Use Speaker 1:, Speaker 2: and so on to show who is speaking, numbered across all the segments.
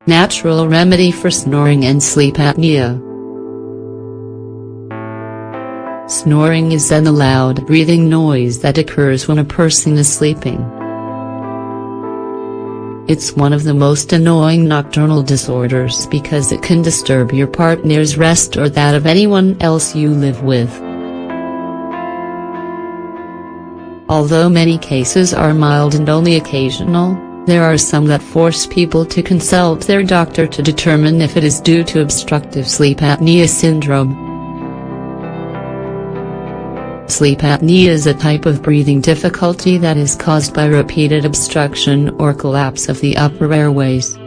Speaker 1: Natural remedy for snoring and sleep apnea. Snoring is a loud breathing noise that occurs when a person is sleeping. It's one of the most annoying nocturnal disorders because it can disturb your partner's rest or that of anyone else you live with. Although many cases are mild and only occasional, there are some that force people to consult their doctor to determine if it is due to obstructive sleep apnea syndrome. Sleep apnea is a type of breathing difficulty that is caused by repeated obstruction or collapse of the upper airways.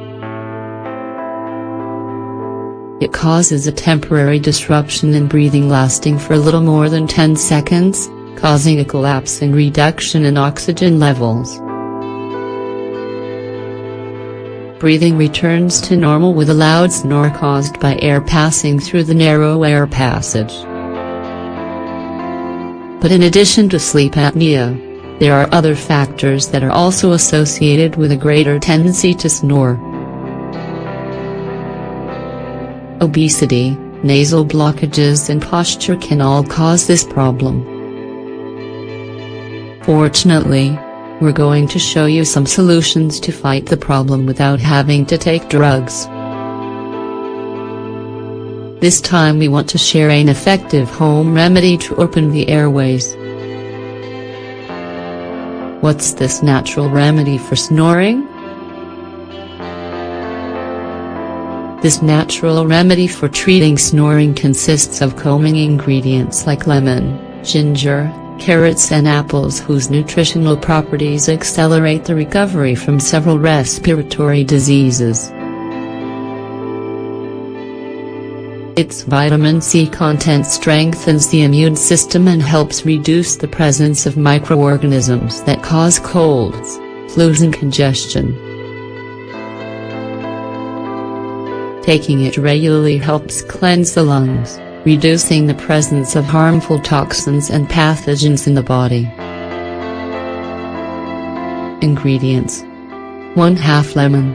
Speaker 1: It causes a temporary disruption in breathing lasting for a little more than 10 seconds, causing a collapse and reduction in oxygen levels. Breathing returns to normal with a loud snore caused by air passing through the narrow air passage. But in addition to sleep apnea, there are other factors that are also associated with a greater tendency to snore. Obesity, nasal blockages and posture can all cause this problem. Fortunately, we're going to show you some solutions to fight the problem without having to take drugs. This time we want to share an effective home remedy to open the airways. What's this natural remedy for snoring? This natural remedy for treating snoring consists of calming ingredients like lemon, ginger, carrots and apples whose nutritional properties accelerate the recovery from several respiratory diseases. Its vitamin C content strengthens the immune system and helps reduce the presence of microorganisms that cause colds, flus and congestion. Taking it regularly helps cleanse the lungs, reducing the presence of harmful toxins and pathogens in the body. Ingredients: 1/2 lemon,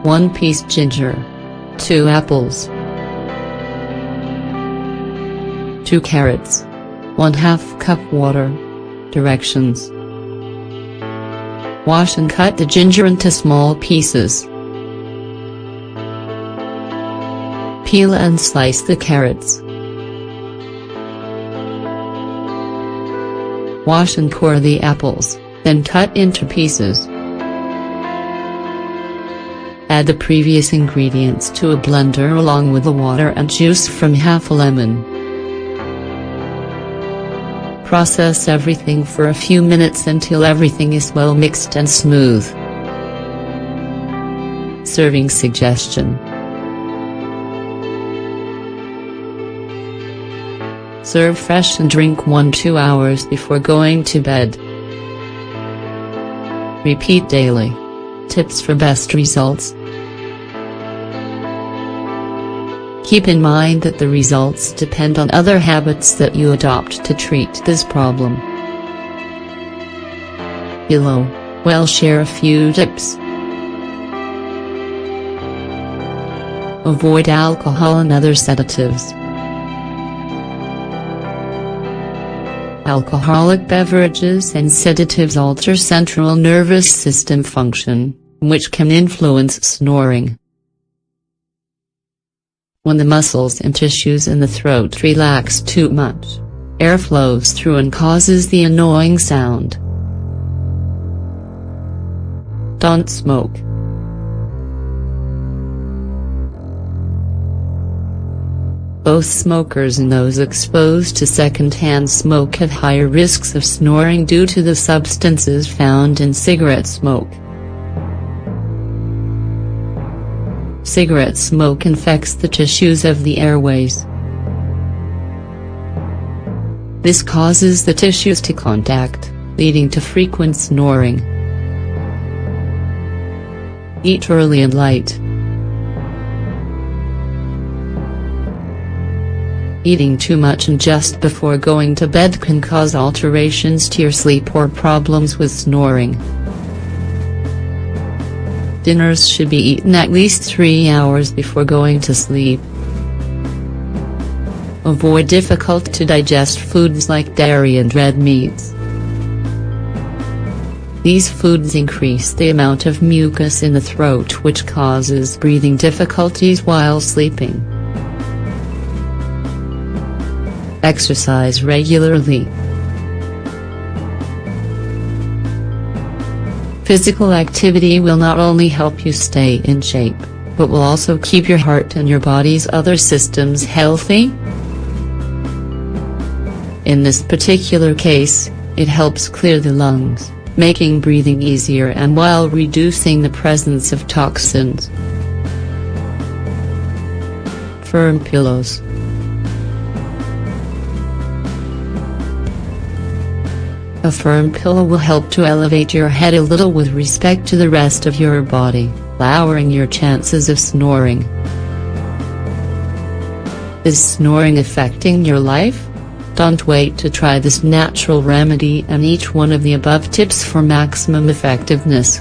Speaker 1: 1 piece ginger, 2 apples, 2 carrots, 1/2 cup water. Directions: wash and cut the ginger into small pieces. Peel and slice the carrots. Wash and core the apples, then cut into pieces. Add the previous ingredients to a blender along with the water and juice from half a lemon. Process everything for a few minutes until everything is well mixed and smooth. Serving suggestion: serve fresh and drink 1–2 hours before going to bed. Repeat daily. Tips for best results: keep in mind that the results depend on other habits that you adopt to treat this problem. Below, we'll share a few tips. Avoid alcohol and other sedatives. Alcoholic beverages and sedatives alter central nervous system function, which can influence snoring. When the muscles and tissues in the throat relax too much, air flows through and causes the annoying sound. Don't smoke. Both smokers and those exposed to secondhand smoke have higher risks of snoring due to the substances found in cigarette smoke. Cigarette smoke infects the tissues of the airways. This causes the tissues to contact, leading to frequent snoring. Eat early and light. Eating too much and just before going to bed can cause alterations to your sleep or problems with snoring. Dinners should be eaten at least 3 hours before going to sleep. Avoid difficult-to-digest foods like dairy and red meats. These foods increase the amount of mucus in the throat, which causes breathing difficulties while sleeping. Exercise regularly. Physical activity will not only help you stay in shape, but will also keep your heart and your body's other systems healthy. In this particular case, it helps clear the lungs, making breathing easier and while reducing the presence of toxins. Firm pillows. A firm pillow will help to elevate your head a little with respect to the rest of your body, lowering your chances of snoring. Is snoring affecting your life? Don't wait to try this natural remedy and each one of the above tips for maximum effectiveness.